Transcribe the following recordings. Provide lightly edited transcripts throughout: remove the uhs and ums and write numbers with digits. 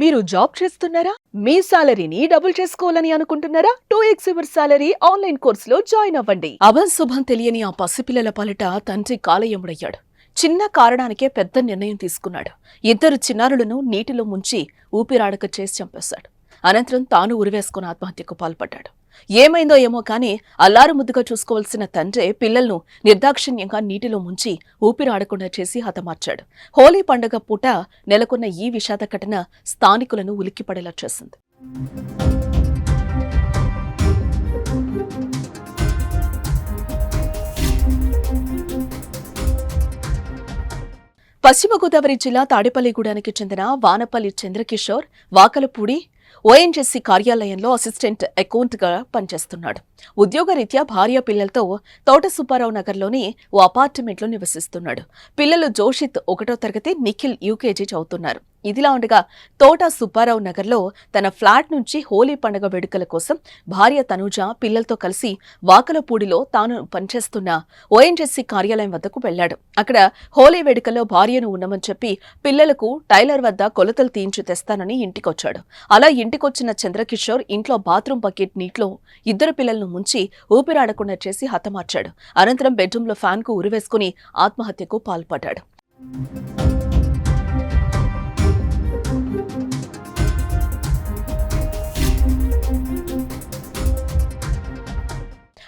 మీరు జాబ్ చేస్తున్నారా? మీ సాలరీని డబుల్ చేసుకోవాలని అనుకుంటున్నారా? 2x యువర్ సాలరీ ఆన్లైన్ కోర్సులో జాయిన్ అవ్వండి. అభంశుభం తెలియని ఆ పసిపిల్లల పాలిట తండ్రి కాలయముడయ్యాడు. చిన్న కారణానికే పెద్ద నిర్ణయం తీసుకున్నాడు. ఇద్దరు చిన్నారులను నీటిలో ముంచి ఊపిరాడక చేసి చంపేశాడు. అనంతరం తాను ఉరివేసుకుని ఆత్మహత్యకు పాల్పడ్డాడు. ఏమైందో ఏమో కానీ అల్లారు ముద్దుగా చూసుకోవాల్సిన తండ్రే పిల్లలను నిర్దాక్షిణ్యంగా నీటిలో ముంచి ఊపిరాడకుండా చేసి హతమార్చాడు. హోలీ పండుగ పూట నెలకొన్న ఈ విషాద ఘటన స్థానికులను ఉలిక్కిపడేలా చేసింది. పశ్చిమ గోదావరి జిల్లా తాడేపల్లిగూడానికి చెందిన వానపల్లి చంద్రకిషోర్ వాకలపూడి ఓఎన్జీసీ కార్యాలయంలో అసిస్టెంట్ అకౌంట్గా పనిచేస్తున్నాడు. ఉద్యోగరీత్యా భార్య పిల్లలతో తోట సుబ్బారావు నగర్లోని ఓ అపార్ట్మెంట్లో నివసిస్తున్నాడు. పిల్లలు జోషిత్ 1వ తరగతి, నిఖిల్ యూకేజీ చదువుతున్నారు. ఇదిలా ఉండగా తోట సుబ్బారావు నగర్లో తన ఫ్లాట్ నుంచి హోలీ పండుగ వేడుకల కోసం భార్య తనూజ పిల్లలతో కలిసి వాకలపూడిలో తాను పనిచేస్తున్న ఓఎన్జీసీ కార్యాలయం వద్దకు వెళ్లాడు. అక్కడ హోలీ వేడుకల్లో భార్యను ఉండమని చెప్పి పిల్లలకు టైలర్ వద్ద కొలతలు తీయించి తెస్తానని ఇంటికొచ్చాడు. అలా ఇంటికొచ్చిన చంద్రకిషోర్ ఇంట్లో బాత్రూం బకెట్ నీటిలో ఇద్దరు పిల్లలను ముంచి ఊపిరాడకుండా చేసి హతమార్చాడు. అనంతరం బెడ్రూంలో ఫ్యాన్కు ఉరివేసుకుని ఆత్మహత్యకు పాల్పడ్డాడు.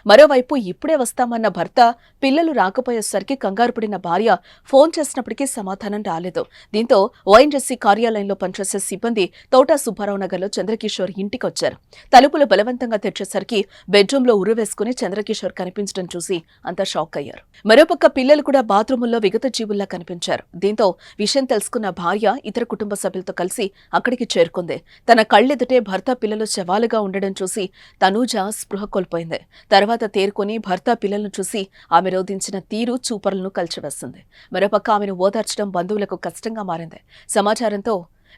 మరోవైపు ఇప్పుడే వస్తామన్న భర్త పిల్లలు రాకపోయేసరికి కంగారు పడిన భార్య ఫోన్ చేసినప్పటికీ సమాధానం రాలేదు. దీంతో ఓఎన్జీసీ కార్యాలయంలో పనిచేసే సిబ్బంది తోటా సుబ్బారావు నగర్లో చంద్రకిషోర్ ఇంటికొచ్చారు. తలుపులు బలవంతంగా తెచ్చేసరికి బెడ్రూంలో ఉరివేసుకుని చంద్రకిషోర్ కనిపించడం చూసి అంతా షాక్ అయ్యారు. మరోపక్క పిల్లలు కూడా బాత్రూముల్లో విగత జీవుల్లా కనిపించారు. దీంతో విషయం తెలుసుకున్న భార్య ఇతర కుటుంబ సభ్యులతో కలిసి అక్కడికి చేరుకుంది. తన కళ్ళెదుటే భర్త పిల్లలు శవాలుగా ఉండడం చూసి తనూజ స్పృహ కోల్పోయింది. తర్వాత తేరుకొని భర్త పిల్లలను చూసి ఆమె రోధించిన తీరు చూపరులను కలిచివేస్తుంది. మరోపక్క ఆమెను ఓదార్చడం బంధువులకు కష్టంగా మారింది. సమాచారంతో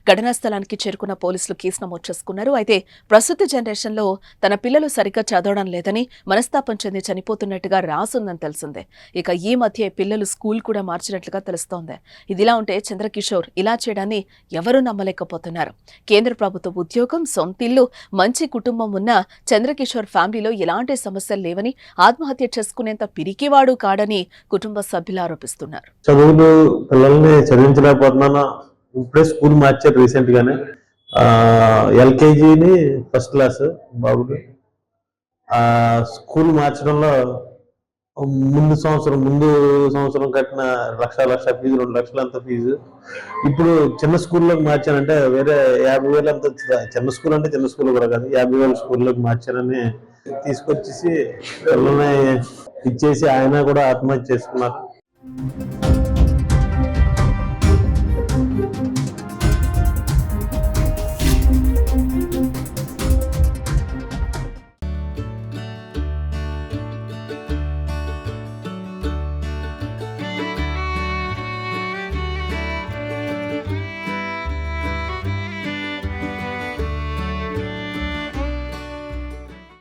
ఘటనా స్థలానికి చేరుకున్న పోలీసులు కేసు నమోదు చేసుకున్నారు. అయితే ప్రస్తుత జనరేషన్లో తన పిల్లలు సరిగ్గా చదవడం లేదని మనస్తాపం చెంది చనిపోతున్నట్టుగా రాసుందని తెలిసిందే. ఇక ఈ మధ్య పిల్లలు స్కూల్ కూడా మార్చినట్లుగా తెలుస్తోంది. ఇదిలా ఉంటే చంద్రకిషోర్ ఇలా చేయడాన్ని ఎవరూ నమ్మలేకపోతున్నారు. కేంద్ర ప్రభుత్వ ఉద్యోగం, సొంతిల్లు, మంచి కుటుంబం ఉన్న చంద్రకిషోర్ ఫ్యామిలీలో ఎలాంటి సమస్యలు లేవని, ఆత్మహత్య చేసుకునేంత పిరికివాడు కాడని కుటుంబ సభ్యులు ఆరోపిస్తున్నారు. చదువులు పిల్లల్ని చదివించలేకపోతున్నాను. ఇప్పుడే స్కూల్ మార్చారు రీసెంట్ గానే. ఎల్కేజీని ఫస్ట్ క్లాస్ బాబుకి. స్కూల్ మార్చడంలో ముందు సంవత్సరం కట్టిన లక్ష ఫీజు, 2 లక్షలు అంత ఫీజు. ఇప్పుడు చిన్న స్కూల్లోకి మార్చానంటే వేరే 50,000 అంత. చిన్న స్కూల్ అంటే చిన్న స్కూల్ కూడా కాదు, 50,000 స్కూల్లోకి మార్చానని తీసుకొచ్చేసి పిల్లల్ని ఇచ్చేసి ఆయన కూడా ఆత్మహత్య చేసుకున్నారు.